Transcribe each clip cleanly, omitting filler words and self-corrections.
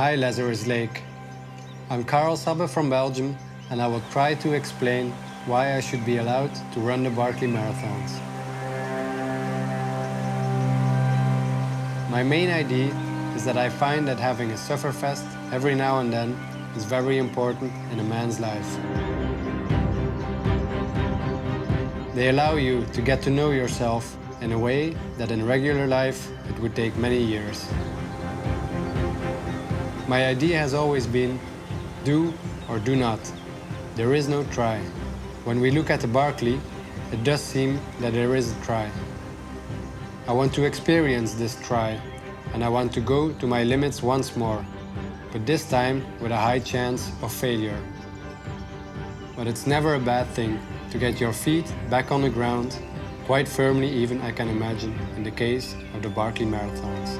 Hi Lazarus Lake. I'm Karel Sabbe from Belgium, and I will try to explain why I should be allowed to run the Barkley Marathons. My main idea is that I find that having a sufferfest every now and then is very important in a man's life. They allow you to get to know yourself in a way that in regular life it would take many years. My idea has always been do or do not. There is no try. When we look at the Barkley, it does seem that there is a try. I want to experience this try, and I want to go to my limits once more, but this time with a high chance of failure. But it's never a bad thing to get your feet back on the ground, quite firmly even, I can imagine, in the case of the Barkley Marathons.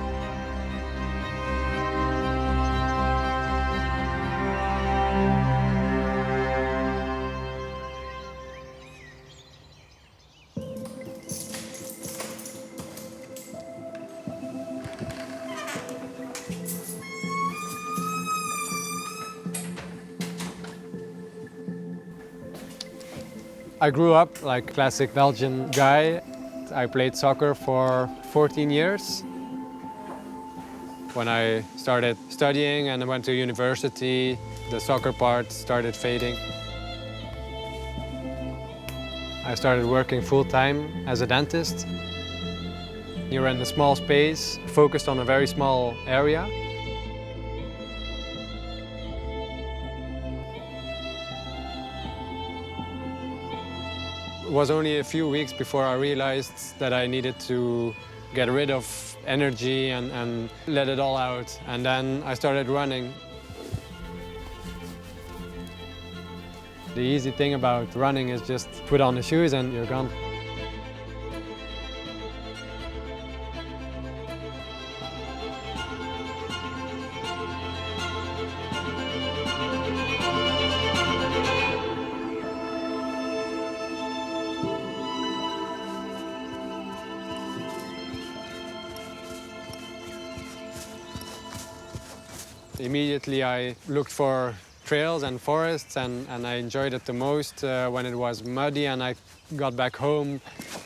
I grew up like a classic Belgian guy. I played soccer for 14 years. When I started studying and I went to university, the soccer part started fading. I started working full-time as a dentist. You're in a small space, focused on a very small area. It was only a few weeks before I realized that I needed to get rid of energy and let it all out. And then I started running. The easy thing about running is just put on the shoes and you're gone. Immediately I looked for trails and forests, and I enjoyed it the most when it was muddy and I got back home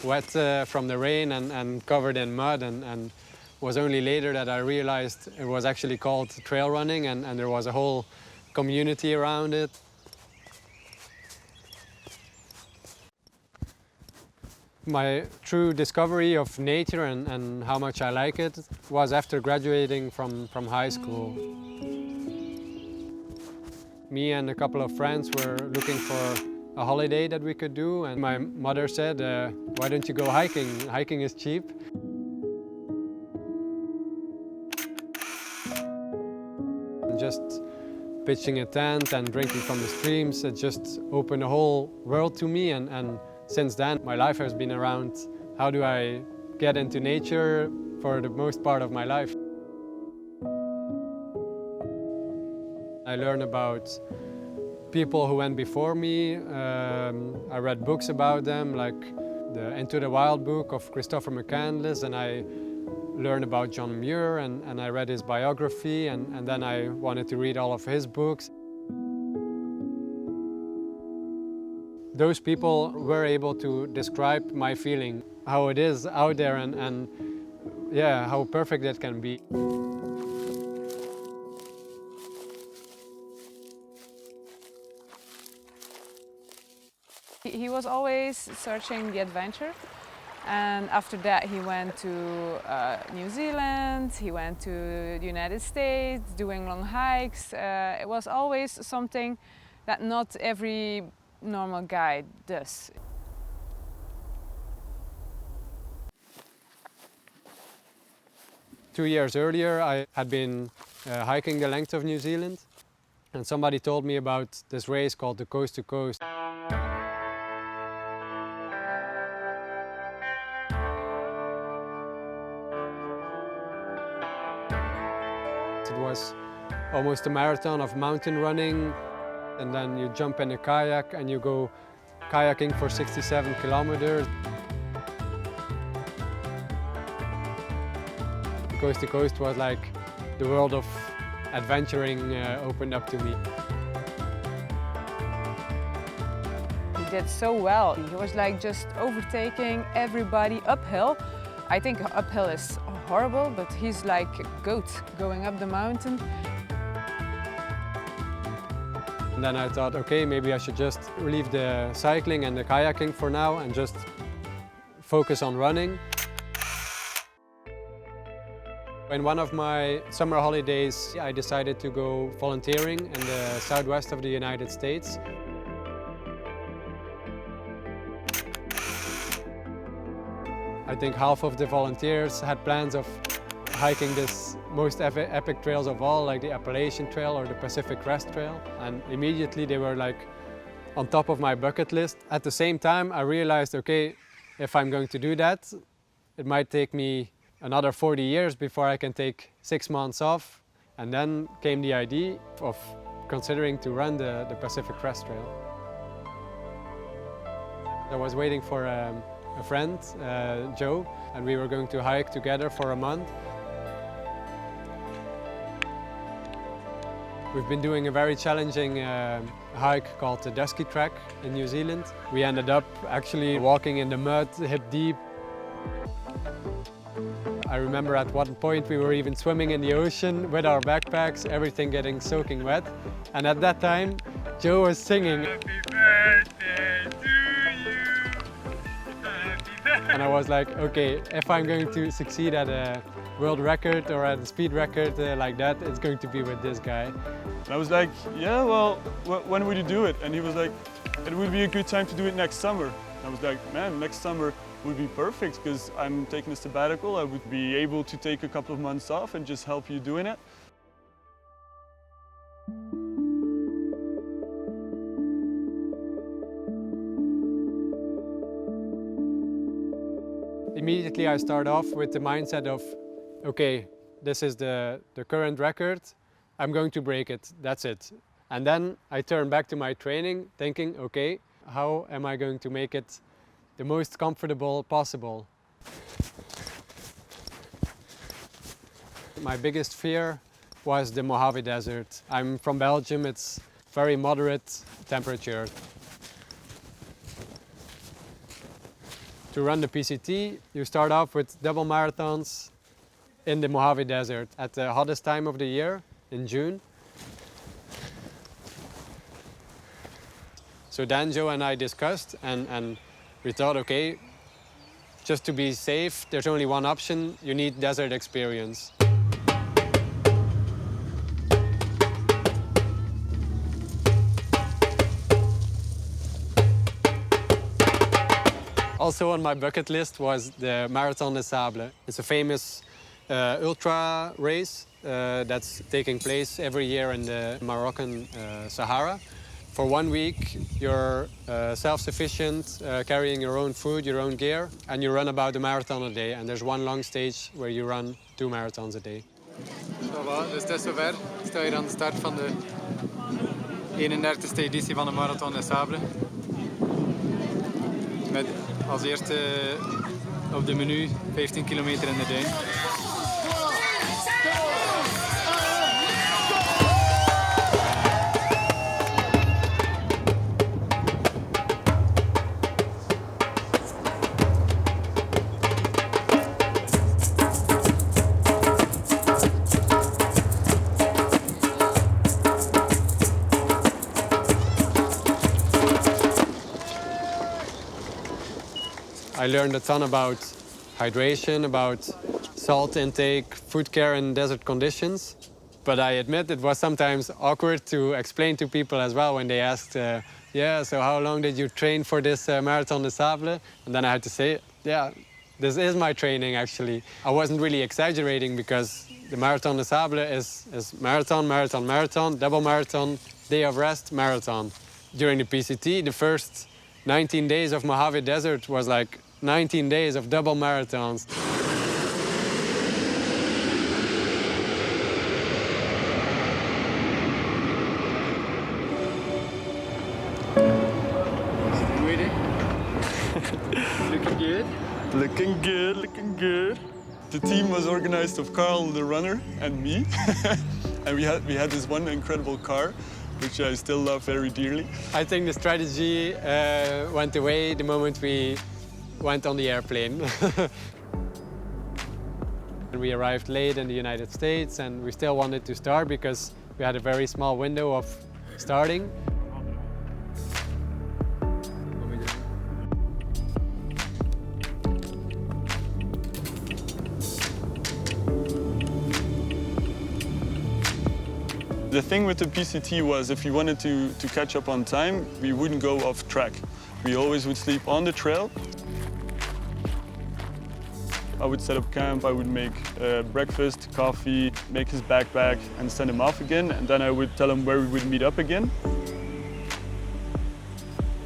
wet from the rain and covered in mud, and was only later that I realized it was actually called trail running, and there was a whole community around it. My true discovery of nature and how much I like it was after graduating from high school. Me and a couple of friends were looking for a holiday that we could do, and my mother said, why don't you go hiking? Hiking is cheap. And just pitching a tent and drinking from the streams, it just opened a whole world to me, and since then my life has been around how do I get into nature for the most part of my life. I learned about people who went before me. I read books about them, like the Into the Wild book of Christopher McCandless, and I learned about John Muir, and I read his biography, and then I wanted to read all of his books. Those people were able to describe my feeling, how it is out there, and yeah, how perfect that can be. He was always searching the adventure, and after that he went to New Zealand, he went to the United States, doing long hikes. It was always something that not every normal guy does. Two years earlier I had been hiking the length of New Zealand, and somebody told me about this race called the Coast to Coast. It was almost a marathon of mountain running, and then you jump in a kayak and you go kayaking for 67 kilometers. Coast to Coast was like the world of adventuring opened up to me. He did so well. He was like just overtaking everybody uphill. I think uphill is horrible, but he's like a goat going up the mountain. And then I thought, okay, maybe I should just leave the cycling and the kayaking for now and just focus on running. In one of my summer holidays, I decided to go volunteering in the southwest of the United States. I think half of the volunteers had plans of hiking this most epic trails of all, like the Appalachian Trail or the Pacific Crest Trail. And immediately they were like on top of my bucket list. At the same time, I realized, okay, if I'm going to do that, it might take me another 40 years before I can take 6 months off. And then came the idea of considering to run the Pacific Crest Trail. I was waiting for a friend, Joe, and we were going to hike together for a month. We've been doing a very challenging hike called the Dusky Track in New Zealand. We ended up actually walking in the mud hip deep. I remember at one point we were even swimming in the ocean with our backpacks, everything getting soaking wet. And at that time, Joe was singing. Happy birthday to you. Happy birthday. And I was like, okay, if I'm going to succeed at a world record or at a speed record like that, it's going to be with this guy. And I was like, yeah, well, when would you do it? And he was like, it would be a good time to do it next summer. And I was like, man, next summer would be perfect because I'm taking a sabbatical. I would be able to take a couple of months off and just help you doing it. Immediately I start off with the mindset of, okay, this is the current record, I'm going to break it, that's it. And then I turn back to my training thinking, okay, how am I going to make it the most comfortable possible? My biggest fear was the Mojave Desert. I'm from Belgium, it's very moderate temperature. To run the PCT, you start off with double marathons in the Mojave Desert at the hottest time of the year, in June. So Dan, Joe and I discussed and we thought, okay, just to be safe, there's only one option, you need desert experience. Also on my bucket list was the Marathon des Sables. It's a famous ultra race that's taking place every year in the Moroccan Sahara. For 1 week, you're self-sufficient, carrying your own food, your own gear, and you run about a marathon a day. And there's one long stage where you run 2 marathons a day. Dus het is zover. Ik sta hier aan de start van de 31e editie van de Marathon des Sables. Met als eerste op de menu 15 kilometer in de duin. I learned a ton about hydration, about salt intake, food care in desert conditions. But I admit it was sometimes awkward to explain to people as well when they asked, yeah, so how long did you train for this Marathon des Sables? And then I had to say, yeah, this is my training actually. I wasn't really exaggerating because the Marathon des Sables is marathon, marathon, marathon, double marathon, day of rest, marathon. During the PCT, the first 19 days of Mojave Desert was like 19 days of double marathons. Looking good? Looking good, looking good. The team was organized of Karel the runner and me. And we had this one incredible car, which I still love very dearly. I think the strategy went away the moment we went on the airplane. We arrived late in the United States and we still wanted to start because we had a very small window of starting. The thing with the PCT was if we wanted to catch up on time, we wouldn't go off track. We always would sleep on the trail. I would set up camp, I would make breakfast, coffee, make his backpack and send him off again. And then I would tell him where we would meet up again.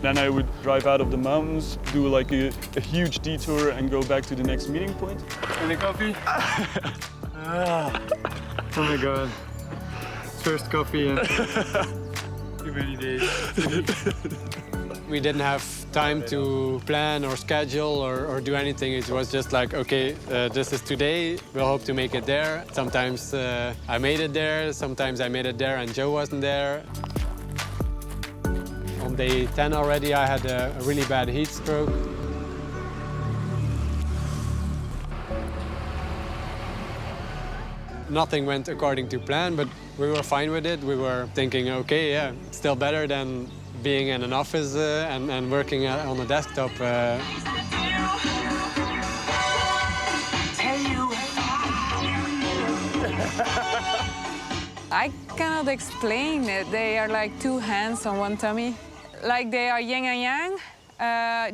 Then I would drive out of the mountains, do like a huge detour and go back to the next meeting point. And a coffee? Oh my God. First coffee in too many days. We didn't have time to plan or schedule or do anything. It was just like, okay, this is today. We'll hope to make it there. Sometimes I made it there. Sometimes I made it there and Joe wasn't there. On day 10 already, I had a really bad heat stroke. Nothing went according to plan, but we were fine with it. We were thinking, okay, yeah, still better than being in an office and working on a desktop. I cannot explain it. They are like two hands on one tummy. Like they are yin and yang.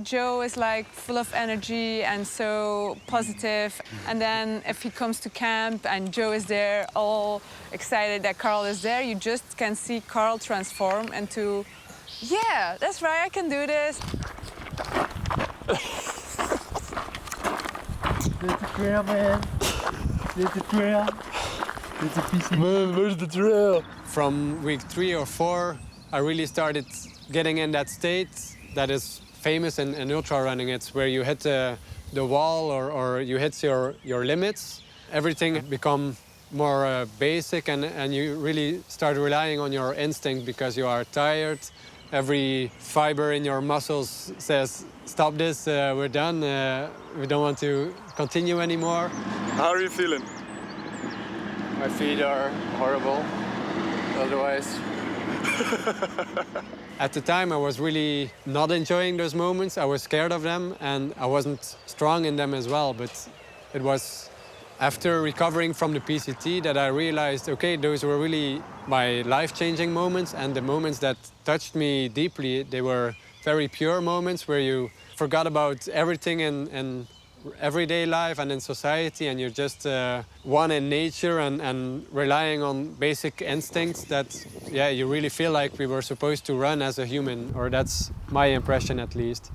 Joe is like full of energy and so positive. And then if he comes to camp and Joe is there, all excited that Karel is there, you just can see Karel transform into, yeah, that's right, I can do this. There's the trail, man. There's the trail. There's a piece of... Man, where's the trail? From week 3 or 4, I really started getting in that state that is famous in ultra running. It's where you hit the wall or you hit your limits. Everything become more basic and you really start relying on your instinct because you are tired. Every fiber in your muscles says, stop this, we're done. We don't want to continue anymore. How are you feeling? My feet are horrible, otherwise. At the time, I was really not enjoying those moments. I was scared of them, and I wasn't strong in them as well. But it was after recovering from the PCT that I realized, okay, those were really my life-changing moments and the moments that touched me deeply. They were very pure moments where you forgot about everything in everyday life and in society, and you're just one in nature and relying on basic instincts that, yeah, you really feel like we were supposed to run as a human, or that's my impression at least.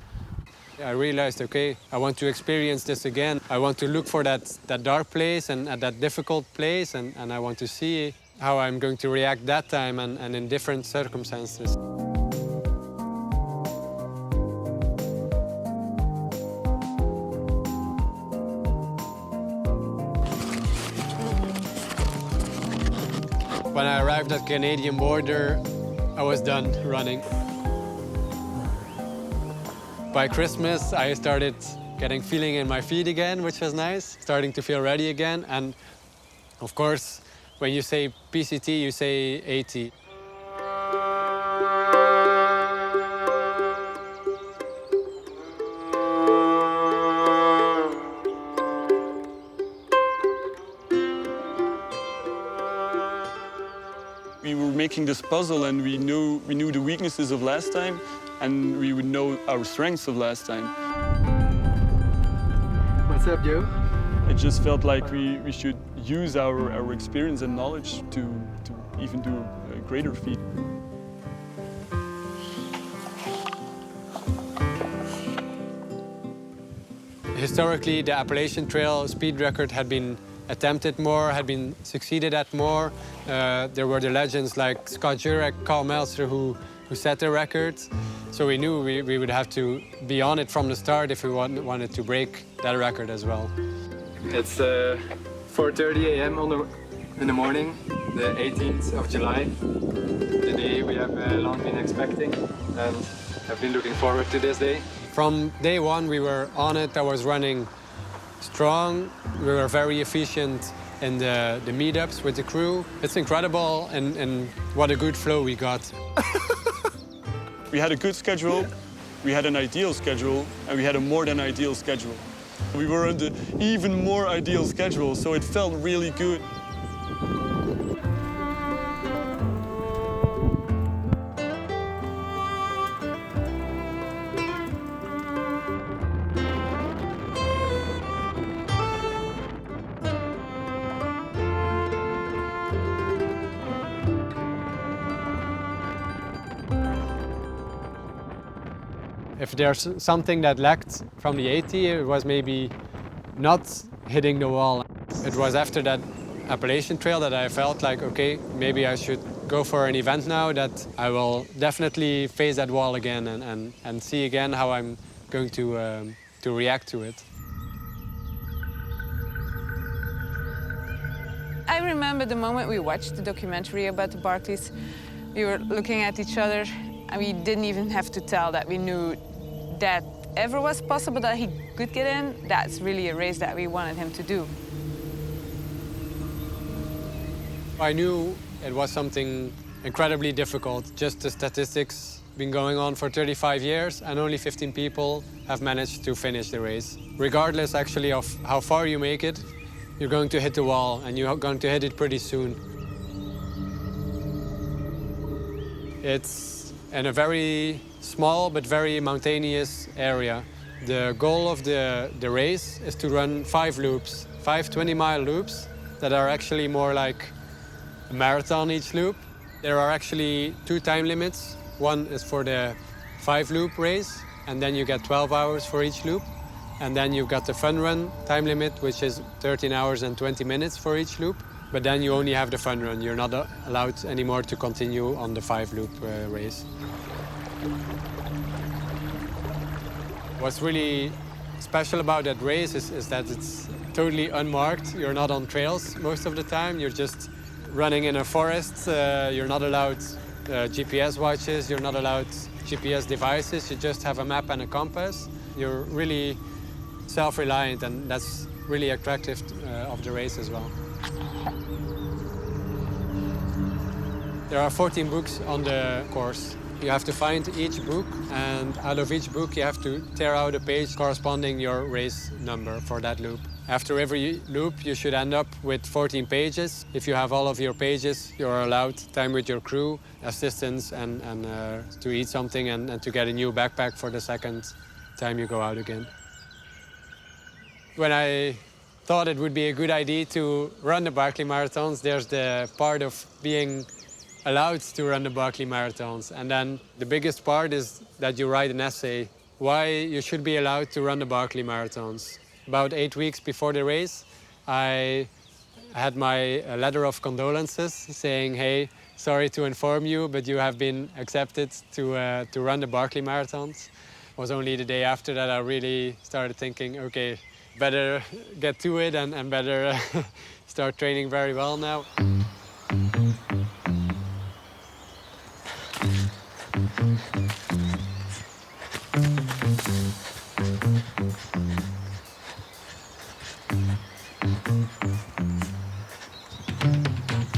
I realized, okay, I want to experience this again. I want to look for that dark place and at that difficult place, and I want to see how I'm going to react that time and in different circumstances. When I arrived at the Canadian border, I was done running. By Christmas, I started getting feeling in my feet again, which was nice, starting to feel ready again. And of course, when you say PCT, you say 80. We were making this puzzle and we knew the weaknesses of last time and we would know our strengths of last time. What's up, Joe? It just felt like we should use our experience and knowledge to even do a greater feat. Historically, the Appalachian Trail speed record had been attempted more, had been succeeded at more. There were the legends like Scott Jurek, Karl Meltzer who set the records. So we knew we would have to be on it from the start if we wanted to break that record as well. It's 4:30 a.m. in the morning. the 18th of July, the day we have long been expecting, and I've been looking forward to this day. From day one we were on it. I was running strong, we were very efficient in the meetups with the crew. It's incredible and what a good flow we got. We had a good schedule, we had an ideal schedule, and we had a more than ideal schedule. We were on the even more ideal schedule, so it felt really good. If there's something that lacked from the 80, it was maybe not hitting the wall. It was after that Appalachian Trail that I felt like, okay, maybe I should go for an event now that I will definitely face that wall again and see again how I'm going to react to it. I remember the moment we watched the documentary about the Barkleys. We were looking at each other and we didn't even have to tell that we knew that if it was possible that he could get in, that's really a race that we wanted him to do. I knew it was something incredibly difficult. Just the statistics been going on for 35 years and only 15 people have managed to finish the race. Regardless actually of how far you make it, you're going to hit the wall and you're going to hit it pretty soon. It's in a very small but very mountainous area. The goal of the race is to run 5 loops, 5 20-mile loops that are actually more like a marathon each loop. There are actually 2 time limits. One is for the 5-loop race, and then you get 12 hours for each loop. And then you've got the fun run time limit, which is 13 hours and 20 minutes for each loop. But then you only have the fun run. You're not allowed anymore to continue on the 5-loop race. What's really special about that race is that it's totally unmarked. You're not on trails most of the time. You're just running in a forest. You're not allowed GPS watches. You're not allowed GPS devices. You just have a map and a compass. You're really self-reliant, and that's really attractive of the race as well. There are 14 books on the course. You have to find each book, and out of each book you have to tear out a page corresponding your race number for that loop. After every loop you should end up with 14 pages. If you have all of your pages, you're allowed time with your crew, assistance, and to eat something and to get a new backpack for the second time you go out again. When I thought it would be a good idea to run the Barkley Marathons, there's the part of being allowed to run the Barkley Marathons. And then the biggest part is that you write an essay why you should be allowed to run the Barkley Marathons. About 8 weeks before the race, I had my letter of condolences saying, hey, sorry to inform you, but you have been accepted to run the Barkley Marathons. It was only the day after that I really started thinking, okay, better get to it and better start training very well now.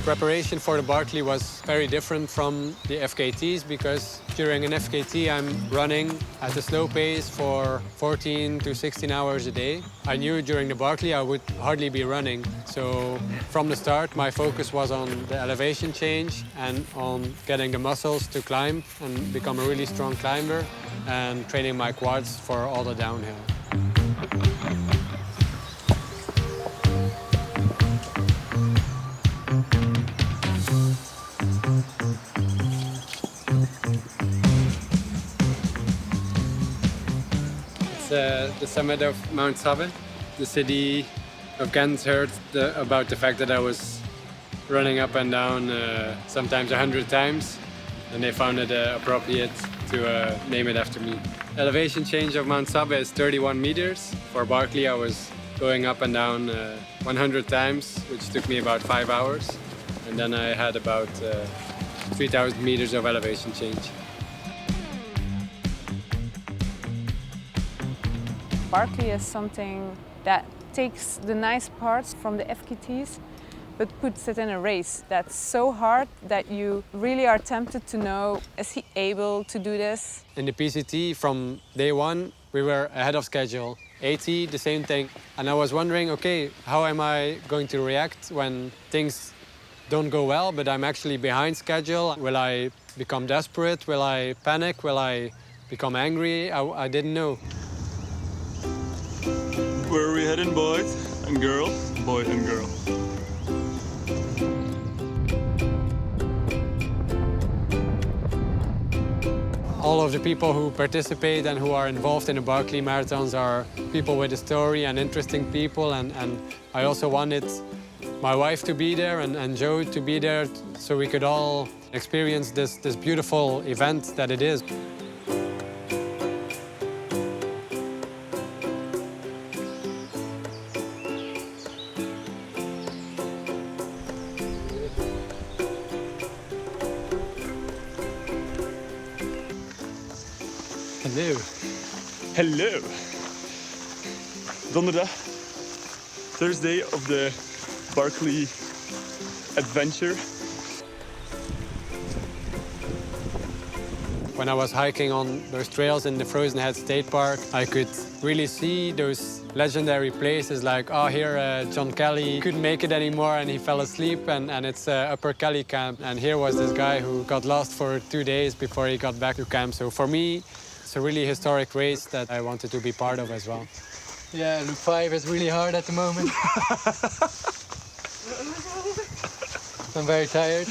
Preparation for the Barkley was very different from the FKTs because during an FKT I'm running at a slow pace for 14 to 16 hours a day. I knew during the Barkley I would hardly be running, so from the start my focus was on the elevation change and on getting the muscles to climb and become a really strong climber and training my quads for all the downhill. The summit of Mount Sabbe. The city of Ghent heard about the fact that I was running up and down sometimes 100 times, and they found it appropriate to name it after me. Elevation change of Mount Sabbe is 31 meters. For Barkley I was going up and down 100 times, which took me about 5 hours. and then I had about 3,000 meters of elevation change. Barkley is something that takes the nice parts from the FKTs but puts it in a race that's so hard that you really are tempted to know, is he able to do this? In the PCT, from day one, we were ahead of schedule. AT, the same thing. And I was wondering, okay, how am I going to react when things don't go well, but I'm actually behind schedule? Will I become desperate? Will I panic? Will I become angry? I didn't know. Where are we heading, boys and girls? Boy and girl. All of the people who participate and who are involved in the Barkley Marathons are people with a story and interesting people. And I also wanted my wife to be there and Joe to be there so we could all experience this beautiful event that it is. Hello. Hello. Donderdag, Thursday of the Barkley adventure. When I was hiking on those trails in the Frozen Head State Park, I could really see those legendary places like, oh, here John Kelly couldn't make it anymore and he fell asleep, and it's Upper Kelly camp. And here was this guy who got lost for 2 days before he got back to camp. So for me, it's a really historic race that I wanted to be part of as well. Yeah, loop 5 is really hard at the moment. I'm very tired.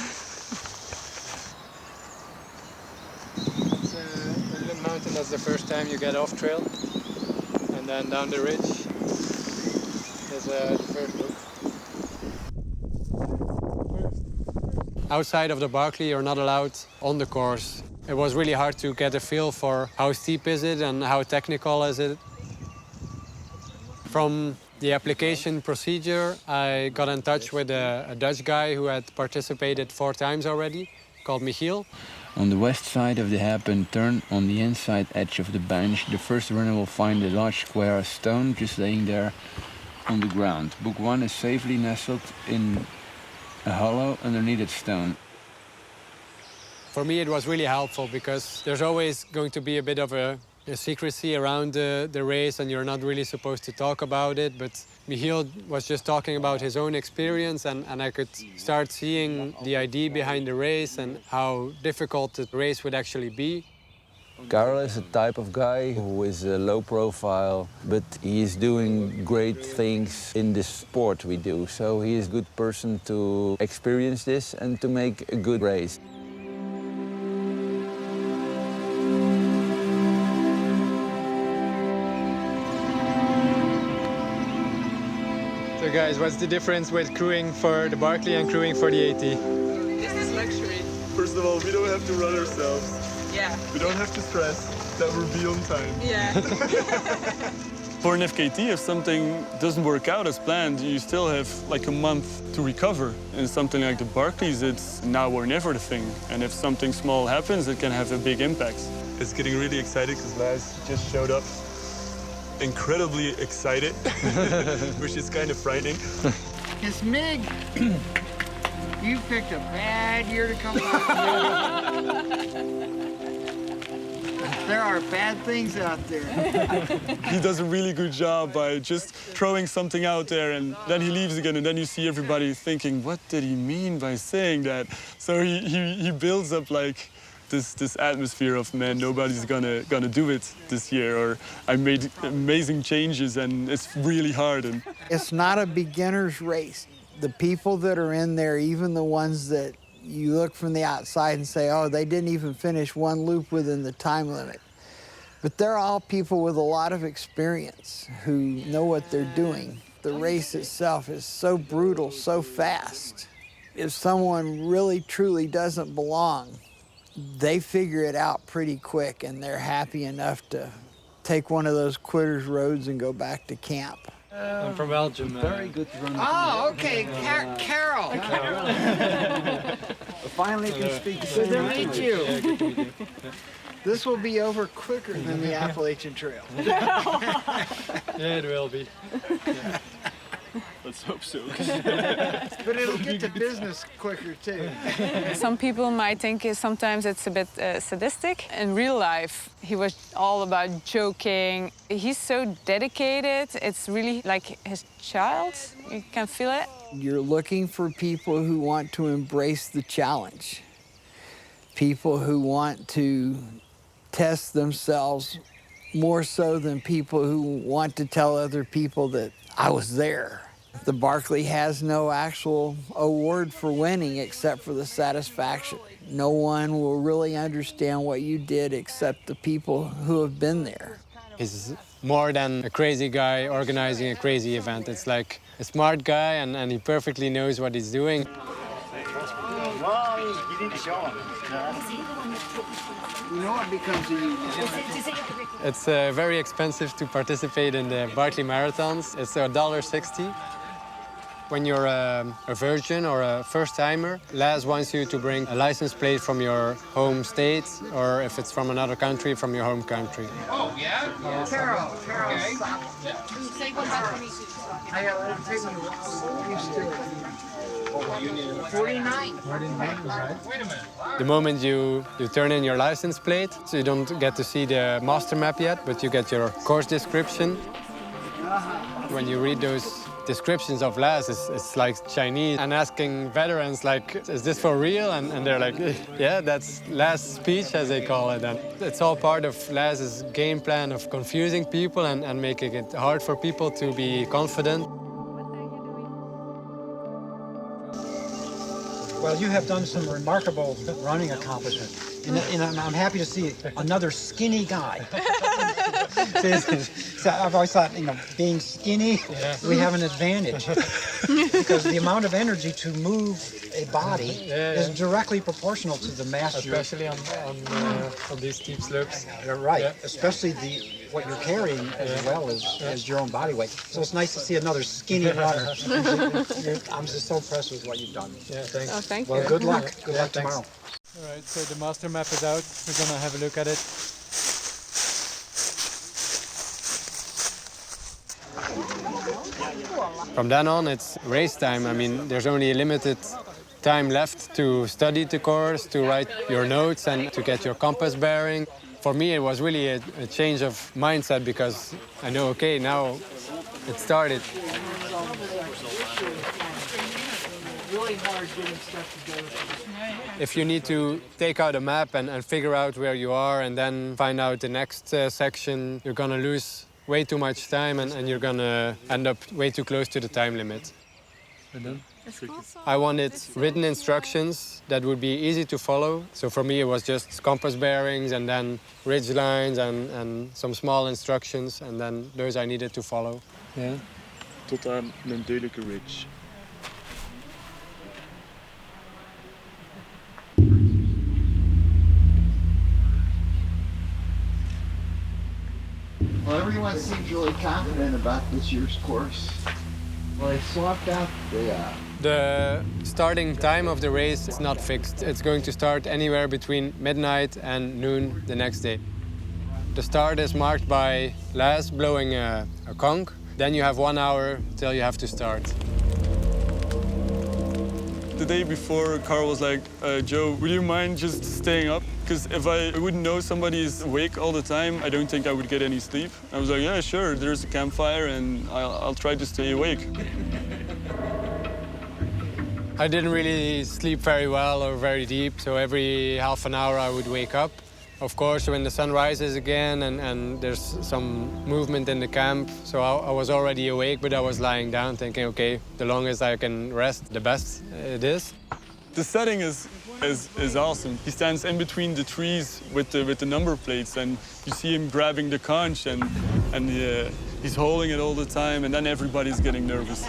It's a little mountain, that's the first time you get off trail. And then down the ridge, there's the first loop. Outside of the Barkley, you're not allowed on the course. It was really hard to get a feel for how steep is it and how technical is it. From the application procedure, I got in touch with a Dutch guy who had participated 4 times already, called Michiel. On the west side of the hairpin turn, on the inside edge of the bench, the first runner will find a large square stone just laying there on the ground. Book 1 is safely nestled in a hollow underneath its stone. For me, it was really helpful because there's always going to be a bit of a secrecy around the race and you're not really supposed to talk about it. But Michiel was just talking about his own experience and I could start seeing the idea behind the race and how difficult the race would actually be. Karel is a type of guy who is low profile, but he is doing great things in this sport we do. So he is a good person to experience this and to make a good race. So guys, what's the difference with crewing for the Barkley and crewing for the AT? This is luxury. First of all, we don't have to run ourselves. Yeah. We don't have to stress that we'll be on time. Yeah. For an FKT, if something doesn't work out as planned, you still have like a month to recover. In something like the Barkleys, it's now or never the thing. And if something small happens, it can have a big impact. It's getting really excited because Laz just showed up. Incredibly excited, which is kind of frightening. It's Mig. You picked a bad year to come out. There are bad things out there. He does a really good job by just throwing something out there and then he leaves again and then you see everybody thinking, what did he mean by saying that? So he builds up like this atmosphere of, man, nobody's gonna do it this year, or I made amazing changes and it's really hard. And It's not a beginner's race. The people that are in there, even the ones that you look from the outside and say, oh, they didn't even finish one loop within the time limit. But they're all people with a lot of experience who know what they're doing. The race itself is so brutal, so fast. If someone really, truly doesn't belong, they figure it out pretty quick and they're happy enough to take one of those quitters roads and go back to camp. I'm from Belgium. Very good runner. Oh, okay, Karel. Finally can speak the Good same to meet language. you. Yeah, good to meet you. This will be over quicker than the Appalachian Trail. Yeah, it will be. Let's hope so. But it'll get to business quicker too. Some people might think sometimes it's a bit sadistic. In real life, he was all about joking. He's so dedicated. It's really like his child. You can feel it. You're looking for people who want to embrace the challenge. People who want to test themselves more so than people who want to tell other people that I was there. The Barkley has no actual award for winning except for the satisfaction. No one will really understand what you did except the people who have been there. He's more than a crazy guy organizing a crazy event. It's like a smart guy and he perfectly knows what he's doing. You know what becomes a union? It's very expensive to participate in the Barkley Marathons. It's $1.60. When you're a virgin or a first-timer, LAS wants you to bring a license plate from your home state, or if it's from another country, from your home country. Oh, yeah? Karel Sabbe. Say one back for me. I got 49. The moment you turn in your license plate, so you don't get to see the master map yet, but you get your course description. When you read those descriptions of LAS, it's like Chinese, and asking veterans, like, is this for real? And they're like, yeah, that's LAS speech, as they call it. And it's all part of LAS's game plan of confusing people and making it hard for people to be confident. Well, you have done some remarkable running accomplishments. And I'm happy to see another skinny guy. So I've always thought, being skinny, we have an advantage. Because the amount of energy to move a body is directly proportional to the mass. Especially on these steep slopes. Right, Yeah. especially what you're carrying as well as your own body weight. So it's nice to see another skinny runner. I'm just so impressed with what you've done. Yeah, thanks. Oh, thank Well, you. good luck. Good luck thanks. tomorrow. All right, so the master map is out. We're gonna have a look at it. From then on, it's race time. I mean, there's only a limited time left to study the course, to write your notes, and to get your compass bearing. For me, it was really a change of mindset because I know, okay, now it started. If you need to take out a map and figure out where you are and then find out the next section, you're gonna lose way too much time and you're gonna end up way too close to the time limit. I wanted written instructions that would be easy to follow. So for me, it was just compass bearings and then ridge lines and some small instructions, and then those I needed to follow. Yeah. Tot aan een duidelijke ridge. Well, everyone seems really confident about this year's course. Well, they swapped out The starting time of the race is not fixed. It's going to start anywhere between midnight and noon the next day. The start is marked by LAS blowing a conch. Then you have 1 hour till you have to start. The day before, Karel was like, Joe, would you mind just staying up? Because if I wouldn't know somebody is awake all the time, I don't think I would get any sleep. I was like, yeah, sure, there's a campfire and I'll try to stay awake. I didn't really sleep very well or very deep, so every half an hour I would wake up. Of course, when the sun rises again and there's some movement in the camp, so I was already awake, but I was lying down thinking, okay, the longest I can rest, the best it is. The setting is awesome. He stands in between the trees with the number plates, and you see him grabbing the conch, and he's holding it all the time, and then everybody's getting nervous.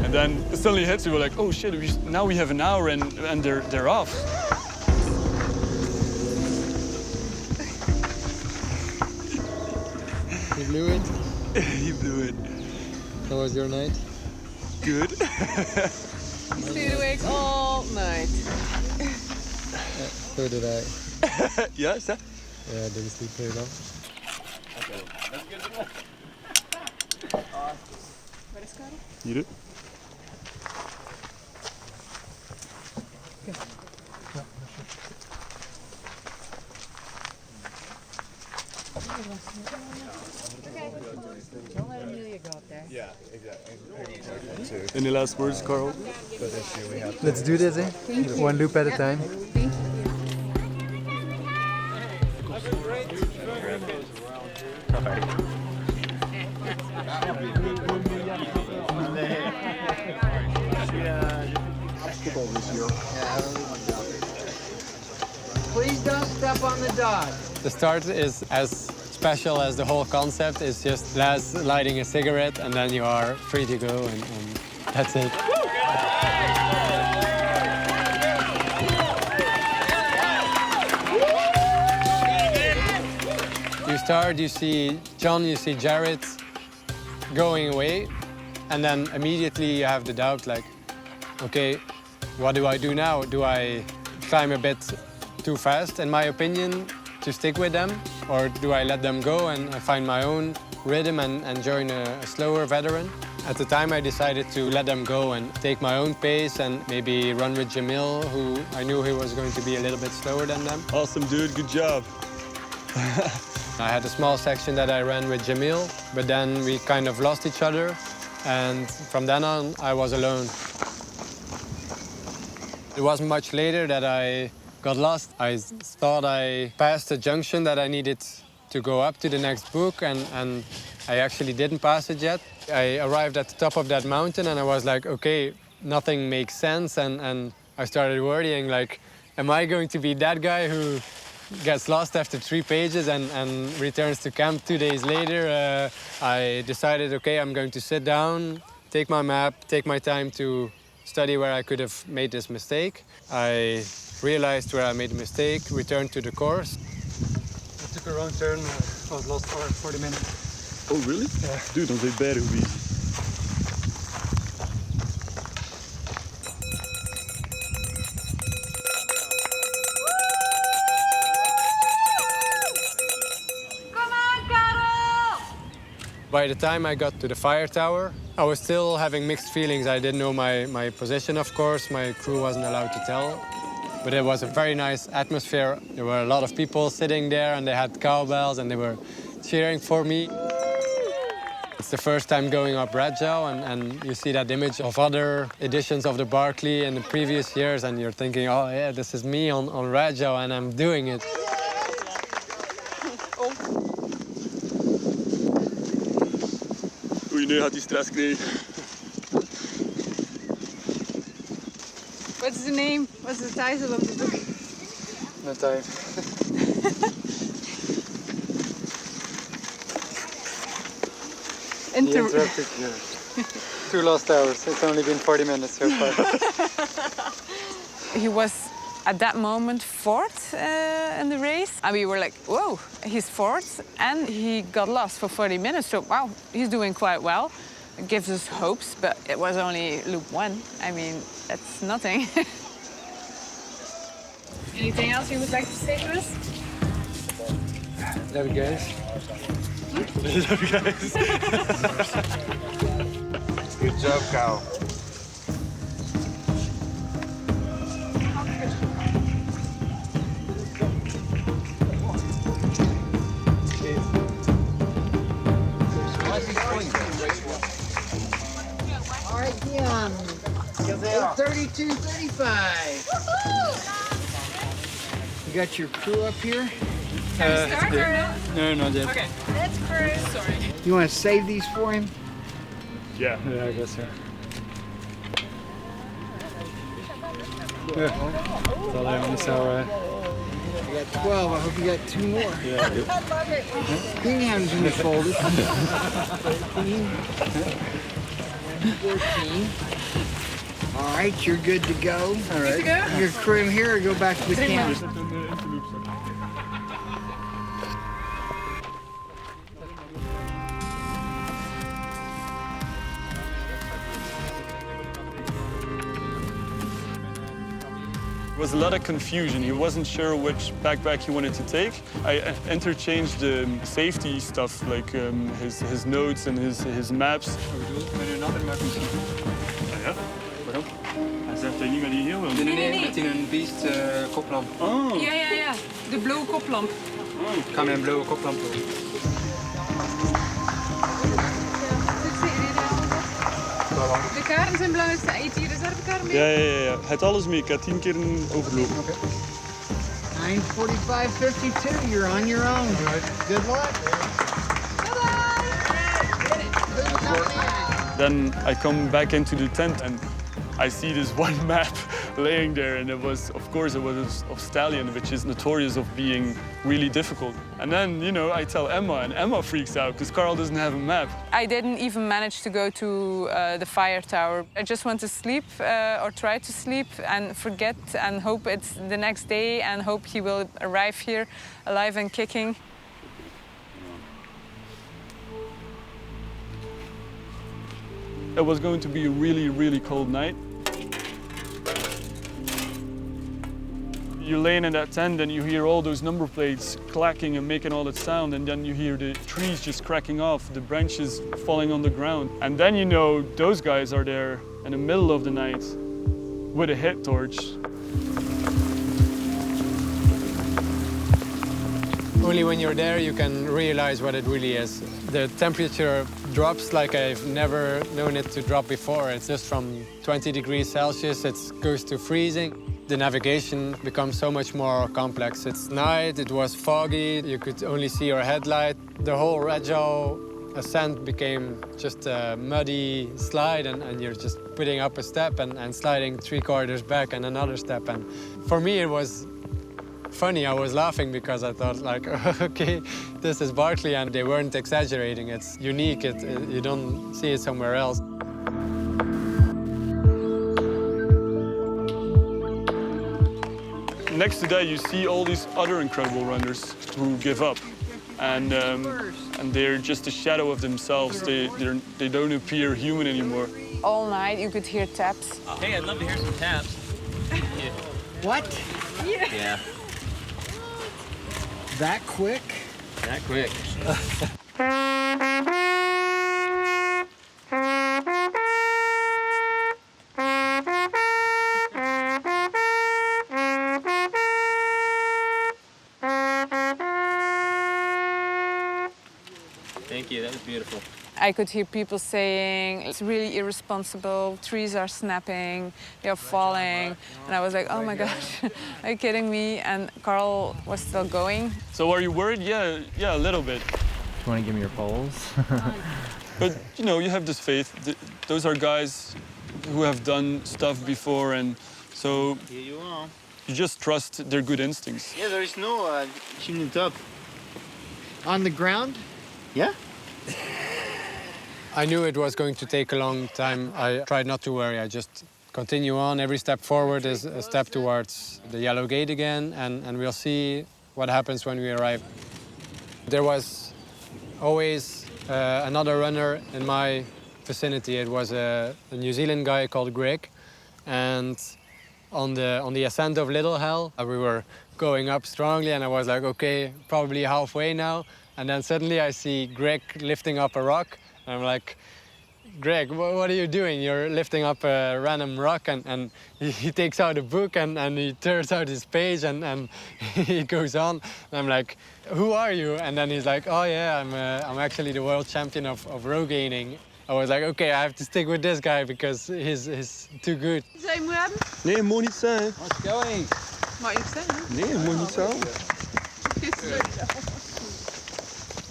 And then it suddenly hits you, we're like, oh shit, now we have an hour and they're off. night? He blew it. How was your night? Good. Stayed awake all night. So did I. Ja, is dat? Yeah, I didn't sleep very long. Hier. Don't let Amelia go up there. Any last words, Karel? Let's do this, eh? One loop at a time. Thank Please don't step on the dog. The start is as special as the whole concept. It's just Laz lighting a cigarette and then you are free to go and that's it. You start, you see John, you see Jared going away, and then immediately you have the doubt like, okay, what do I do now? Do I climb a bit too fast, in my opinion, to stick with them? Or do I let them go and find my own rhythm and join a slower veteran? At the time, I decided to let them go and take my own pace and maybe run with Jamil, who I knew he was going to be a little bit slower than them. Awesome, dude. Good job. I had a small section that I ran with Jamil, but then we kind of lost each other. And from then on, I was alone. It wasn't much later that I got lost. I thought I passed a junction that I needed to go up to the next book, and I actually didn't pass it yet. I arrived at the top of that mountain, and I was like, okay, nothing makes sense, and I started worrying, like, am I going to be that guy who gets lost after 3 pages and returns to camp 2 days later? I decided, okay, I'm going to sit down, take my map, take my time to study where I could have made this mistake. I realized where I made a mistake, returned to the course. I took a wrong turn. I was lost for 40 minutes. Oh, really? Yeah. Dude, don't say bad, it'll be easy. Come on, Karel! By the time I got to the fire tower, I was still having mixed feelings. I didn't know my position, of course. My crew wasn't allowed to tell. But it was a very nice atmosphere. There were a lot of people sitting there, and they had cowbells, and they were cheering for me. It's the first time going up Radjou, and you see that image of other editions of the Barkley in the previous years, and you're thinking, oh yeah, this is me on Radjou, and I'm doing it. Oei, nu gaat hij stress krijgen. What's the name? What's the title of the book? No time. He interrupted you. 2 lost hours. It's only been 40 minutes so far. He was at that moment fourth in the race. And we were like, whoa, he's fourth and he got lost for 40 minutes. So, wow, he's doing quite well. It gives us hopes, but it was only loop 1. I mean, that's nothing. Anything else you would like to say to us? Love you guys. Love you guys. Good job, Karel. All right, Dion. 32:35. You got your crew up here? No, not yet. Okay, that's first. Sorry. You want to save these for him? Yeah. Yeah, I guess so. That's all I want, so You got 12. I hope you got 2 more. yeah, I do. You can have them folded. 13, 14. All right, you're good to go. All right. Your crew in here or go back to the camp? There was a lot of confusion. He wasn't sure which backpack he wanted to take. I interchanged the safety stuff, like his notes and his maps. Ja? Waarom? Hij zegt dat niet met die heel wil. Nee. Met een beest koplamp. Oh. Ja. De blauwe koplamp. Ik ga met een blauwe koplamp doen. De kaarten zijn belangrijk. Eet je reservekaart mee? Ja. Hij had alles mee. Ik had 10 keer een overloop. 9:45:52. You're on your own. Good luck. Then I come back into the tent and I see this one map laying there, and it was of Stallion, which is notorious of being really difficult. And then, you know, I tell Emma, and Emma freaks out because Karel doesn't have a map. I didn't even manage to go to the fire tower. I just want to sleep or try to sleep and forget and hope it's the next day and hope he will arrive here alive and kicking. It was going to be a really, really cold night. You're laying in that tent and you hear all those number plates clacking and making all that sound, and then you hear the trees just cracking off, the branches falling on the ground. And then you know those guys are there in the middle of the night with a head torch. Only when you're there you can realize what it really is. The temperature drops like I've never known it to drop before. It's just from 20 degrees Celsius, it goes to freezing. The navigation becomes so much more complex. It's night, it was foggy, you could only see your headlight. The whole Rajal ascent became just a muddy slide, and you're just putting up a step and sliding 3/4 back and another step. And for me it was funny. I was laughing because I thought, like, okay, this is Barkley, and they weren't exaggerating. It's unique. You don't see it somewhere else. Next to that, you see all these other incredible runners who give up, and they're just a shadow of themselves. They don't appear human anymore. All night you could hear taps. Hey, I'd love to hear some taps. What? Yeah. That quick? That quick. Thank you, that was beautiful. I could hear people saying, it's really irresponsible, trees are snapping, they're falling. And I was like, oh my gosh, are you kidding me? And Karel was still going. So are you worried? Yeah, a little bit. Do you want to give me your poles? But, you know, you have this faith. Those are guys who have done stuff before, and so Here you are. you just trust their good instincts. Yeah, there is no chimney top. On the ground? Yeah? I knew it was going to take a long time. I tried not to worry. I just continue on. Every step forward is a step towards the yellow gate again, and we'll see what happens when we arrive. There was always another runner in my vicinity. It was a New Zealand guy called Greg, and on the ascent of Little Hell, we were going up strongly, and I was like, okay, probably halfway now. And then suddenly I see Greg lifting up a rock. And I'm like, Greg, what are you doing? You're lifting up a random rock. And he takes out a book and he tears out his page and he goes on. And I'm like, who are you? And then he's like, oh yeah, I'm actually the world champion of row gaining. I was like, okay, I have to stick with this guy because he's too good. Zou je moe hebben? Nee, het moet niet zijn. What's going? Mag je zeggen? Nee, het moet niet zijn.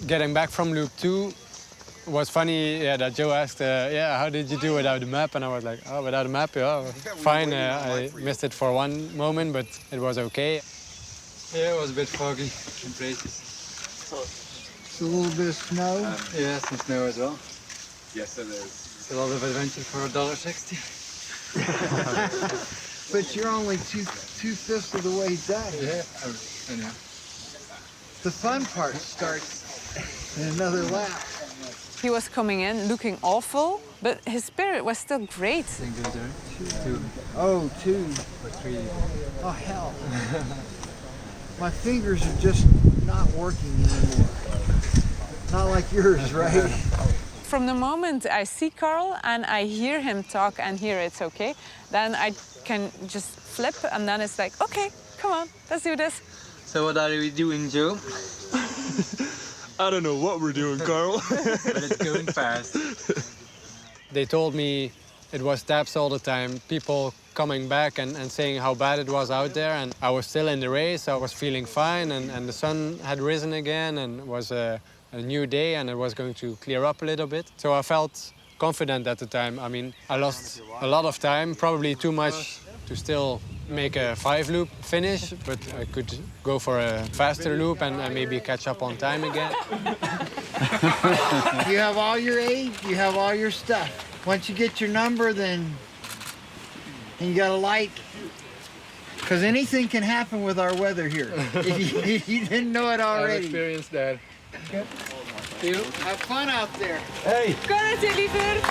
Getting back from loop 2 was funny, that Joe asked, how did you do without a map? And I was like, oh, without a map, yeah, fine. I missed it for one moment, but it was okay. Yeah, it was a bit foggy in places. It's a little bit of snow. Yeah, some snow as well. Yes, it is. It's a lot of adventure for $1.60. But you're only two-fifths of the way done. Yeah, I know. The fun part starts in another lap. He was coming in looking awful, but his spirit was still great. Single there. Two. Oh, 2. Or 3. Oh, hell. My fingers are just not working anymore. Not like yours, right? From the moment I see Karel and I hear him talk and hear it's okay, then I can just flip and then it's like, okay, come on, let's do this. So what are we doing, Joe? I don't know what we're doing, Karel. But it's going fast. They told me it was taps all the time, people coming back and saying how bad it was out there, and I was still in the race, I was feeling fine, and the sun had risen again, and it was a new day, and it was going to clear up a little bit. So I felt confident at the time. I mean, I lost a lot of time, probably too much to still make a 5-loop finish, but I could go for a faster loop and maybe catch up on time again. You have all your aid, you have all your stuff. Once you get your number, then you got a light. Because anything can happen with our weather here. If you didn't know it already. I've experienced that. You have fun out there. Hey! Korreltje, liever!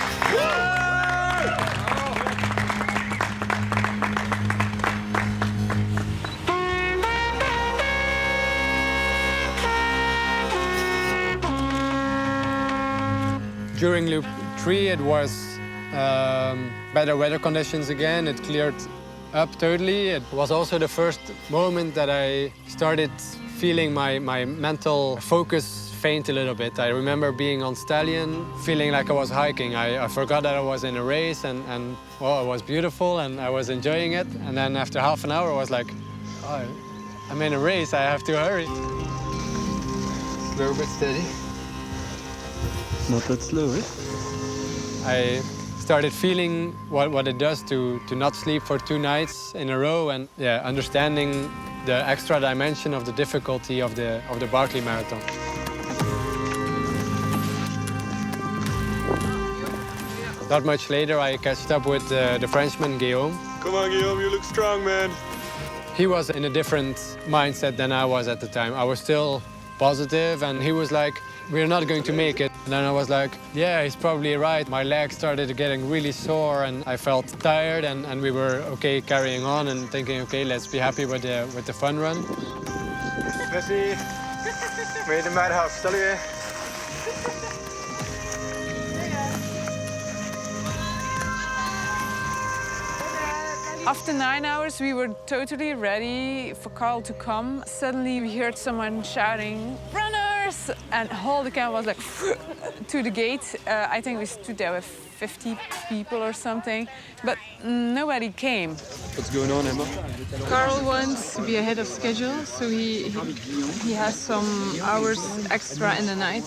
During loop 3, it was better weather conditions again. It cleared up totally. It was also the first moment that I started feeling my mental focus faint a little bit. I remember being on Stallion, feeling like I was hiking. I forgot that I was in a race, and well, it was beautiful, and I was enjoying it. And then after half an hour, I was like, oh, I'm in a race, I have to hurry. Slow but steady. Not that slow, eh? I started feeling what it does to not sleep for 2 nights in a row, and yeah, understanding the extra dimension of the difficulty of the Barkley Marathon. Not much later, I catched up with the Frenchman, Guillaume. Come on, Guillaume, you look strong, man. He was in a different mindset than I was at the time. I was still positive, and he was like, we're not going to make it. And then I was like, yeah, he's probably right. My legs started getting really sore, and I felt tired, and we were okay carrying on and thinking, okay, let's be happy with the fun run. Messi, mee de madhouse, stel je. After 9 hours, we were totally ready for Karel to come. Suddenly, we heard someone shouting, "Runners!" And all the camp was like to the gate. I think we stood there with 50 people or something, but nobody came. What's going on, Emma? Karel wants to be ahead of schedule, so he has some hours extra in the night.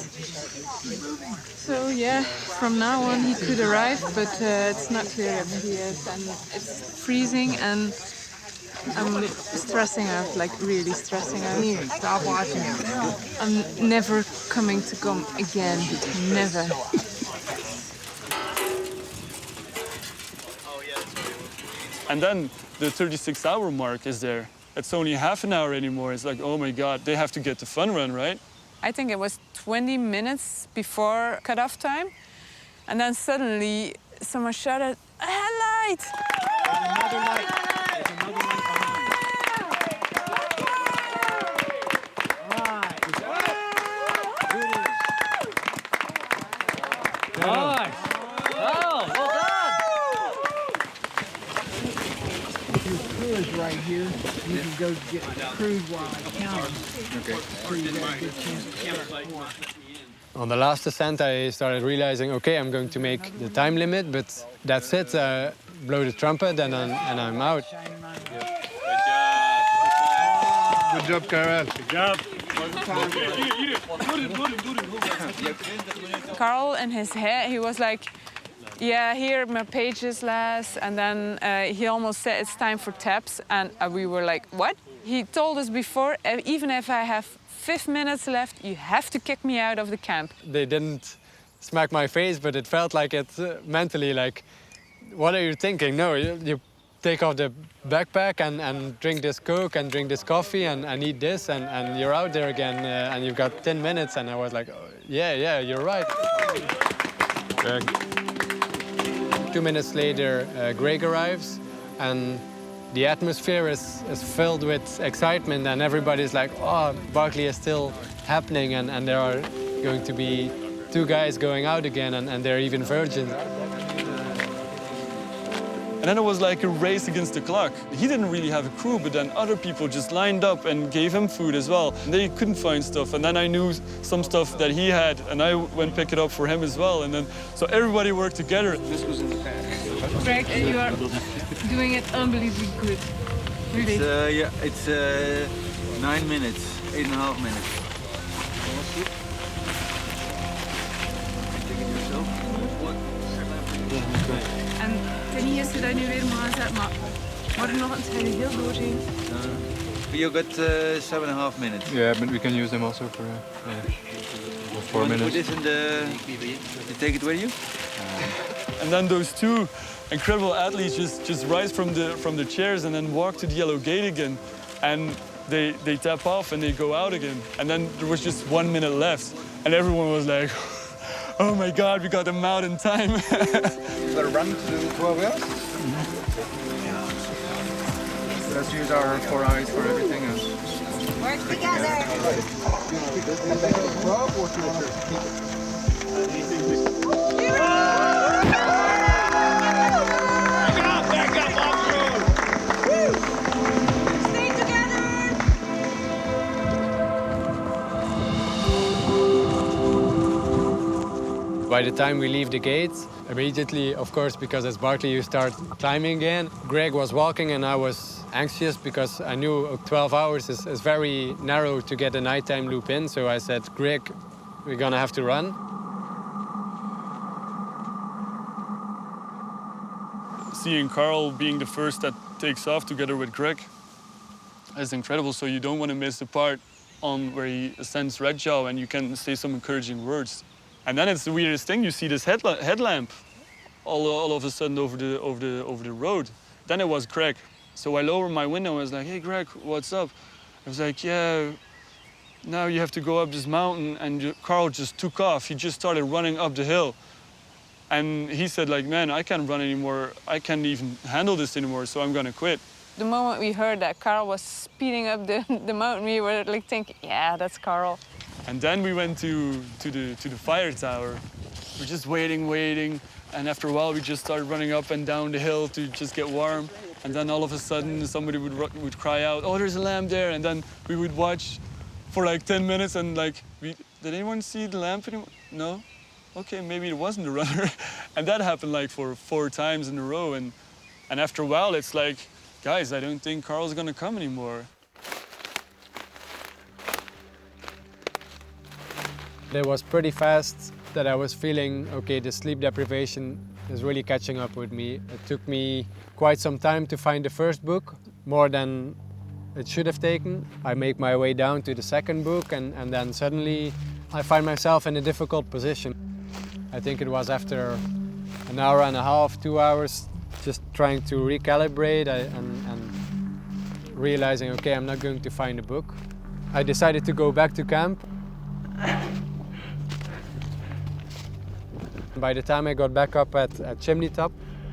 So yeah, from now on he could arrive, but it's not clear if he is, and it's freezing, and I'm stressing out, like really stressing out. Stop watching him. I'm never coming to come again, never. And then the 36-hour mark is there. It's only half an hour anymore. It's like, oh my God, they have to get the fun run, right? I think it was 20 minutes before cutoff time, and then suddenly someone shouted, "A headlight!" Another light. There's another light Nice! Oh, well done! Your crew is right here. You can go get crewed while I count them. Okay. So you got a good chance to start. On the last ascent, I started realizing, okay, I'm going to make the time limit, but that's it. Blow the trumpet, and I'm out. Good job, Karel. Good job. Karel in his head, he was like, yeah, here my pages last, and then he almost said it's time for taps, and we were like, what? He told us before, even if I have 5 minutes left, you have to kick me out of the camp. They didn't smack my face, but it felt like it mentally, like, what are you thinking? No, you take off the backpack and drink this Coke and drink this coffee and eat this and you're out there again and you've got 10 minutes. And I was like, oh, yeah, you're right. 2 minutes later, Greg arrives and the atmosphere is filled with excitement and everybody's like, oh, Barkley is still happening and there are going to be 2 guys going out again and they're even virgins. And then it was like a race against the clock. He didn't really have a crew, but then other people just lined up and gave him food as well. They couldn't find stuff, and then I knew some stuff that he had, and I went pick it up for him as well. And then, so everybody worked together. This was in the past. Greg, you are doing it unbelievably good. Really. It's 9 minutes, 8.5 minutes. En ten eerste dat je nu weer maar zet, maar er nog een hele heel doorheen. You got 7.5 minutes. Yeah, but we can use them also for 4 minutes. Put this in the... You take it with you? And then those 2 incredible athletes just rise from the chairs and then walk to the yellow gate again. And they tap off and they go out again. And then there was just 1 minute left. And everyone was like, oh my God, we got them out in time. You gotta run to 12 hours? Let's use our 4 eyes for everything. Work together. By the time we leave the gate, immediately, of course, because it's Barkley, you start climbing again. Greg was walking and I was anxious because I knew 12 hours is very narrow to get a nighttime loop in. So I said, Greg, we're gonna have to run. Seeing Karel being the first that takes off together with Greg is incredible. So you don't want to miss the part on where he ascends Red Jaw and you can say some encouraging words. And then it's the weirdest thing. You see this headlamp all of a sudden over the road. Then it was Greg. So I lowered my window and I was like, hey, Greg, what's up? I was like, yeah, now you have to go up this mountain. And Karel just took off. He just started running up the hill. And he said, like, man, I can't run anymore. I can't even handle this anymore, so I'm gonna quit. The moment we heard that Karel was speeding up the mountain, we were like thinking, yeah, that's Karel. And then we went to the fire tower. We're just waiting, and after a while we just started running up and down the hill to just get warm. And then all of a sudden somebody would cry out, oh, there's a lamp there, and then we would watch for like 10 minutes and like, did anyone see the lamp anymore? No? Okay, maybe it wasn't a runner. And that happened like for 4 times in a row. And after a while it's like, guys, I don't think Karel's gonna come anymore. It was pretty fast that I was feeling, okay, the sleep deprivation is really catching up with me. It took me quite some time to find the first book, more than it should have taken. I make my way down to the second book and then suddenly I find myself in a difficult position. I think it was after an hour and a half, 2 hours, just trying to recalibrate and realizing, okay, I'm not going to find a book. I decided to go back to camp. By the time I got back up at Chimney Top,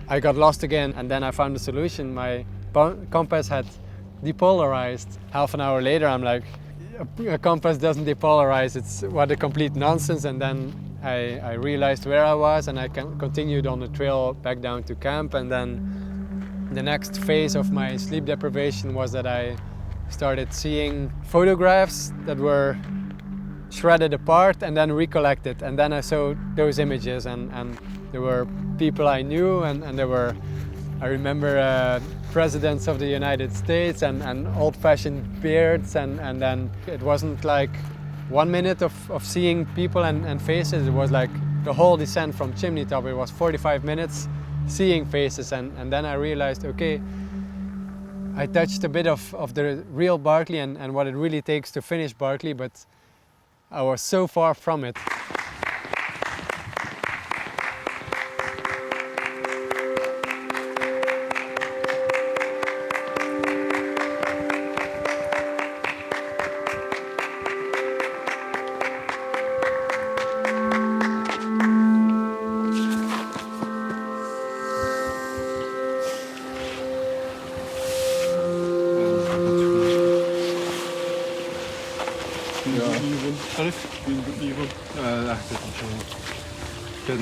I got lost again, and then I found a solution. My compass had depolarized. Half an hour later, I'm like, a compass doesn't depolarize, it's what a complete nonsense. And then I realized where I was, and I continued on the trail back down to camp. And then the next phase of my sleep deprivation was that I started seeing photographs that were shredded apart and then recollected, and then I saw those images and there were people I knew and there were, I remember presidents of the United States and old-fashioned beards and then it wasn't like 1 minute of seeing people and faces, it was like the whole descent from Chimney Top. It was 45 minutes seeing faces and then I realized, okay, I touched a bit of the real Barkley and what it really takes to finish Barkley, but I was so far from it. It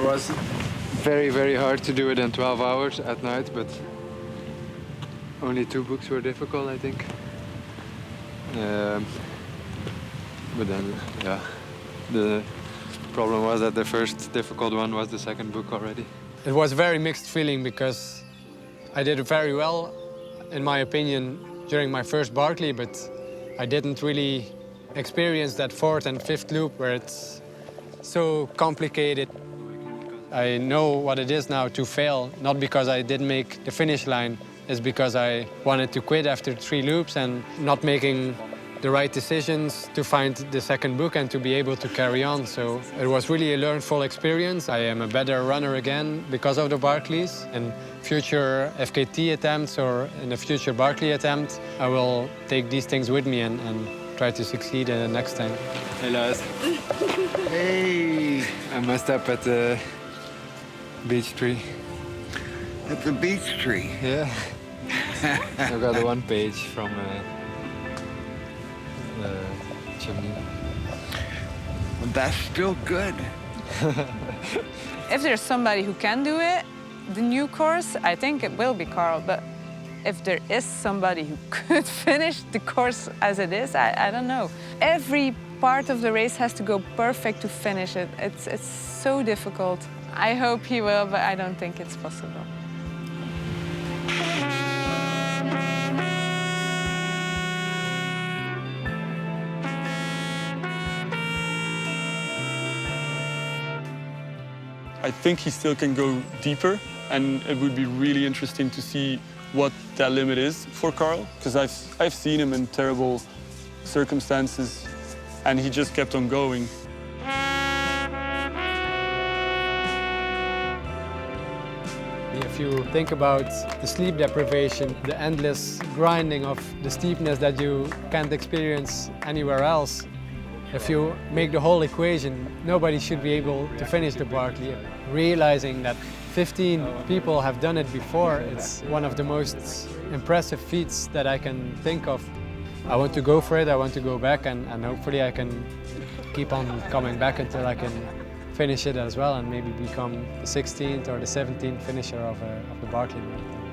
was very, very hard to do it in 12 hours at night, but only 2 books were difficult, I think. But then, yeah, the problem was that the first difficult one was the second book already. It was a very mixed feeling because I did very well, in my opinion, during my first Barkley, but I didn't really experience that 4th and 5th loop where it's so complicated. I know what it is now to fail, not because I didn't make the finish line, it's because I wanted to quit after 3 loops and not making the right decisions to find the second book and to be able to carry on. So it was really a learnful experience. I am a better runner again because of the Barkleys. In future FKT attempts or in a future Barkley attempt, I will take these things with me and try to succeed in the next time. Hey, Lars. Hey! I messed up at the beech tree. At the beech tree? Yeah. I got 1 page from chimney. That's still good. If there's somebody who can do it, the new course, I think it will be Karel. But if there is somebody who could finish the course as it is, I don't know. Every part of the race has to go perfect to finish it. It's so difficult. I hope he will, but I don't think it's possible. I think he still can go deeper, and it would be really interesting to see what that limit is for Karel, because I've seen him in terrible circumstances, and he just kept on going. If you think about the sleep deprivation, the endless grinding of the steepness that you can't experience anywhere else, if you make the whole equation, nobody should be able to finish the Barkley. Realizing that 15 people have done it before, it's one of the most impressive feats that I can think of. I want to go for it, I want to go back, and hopefully I can keep on coming back until I can finish it as well and maybe become the 16th or the 17th finisher of the Barkley Marathon.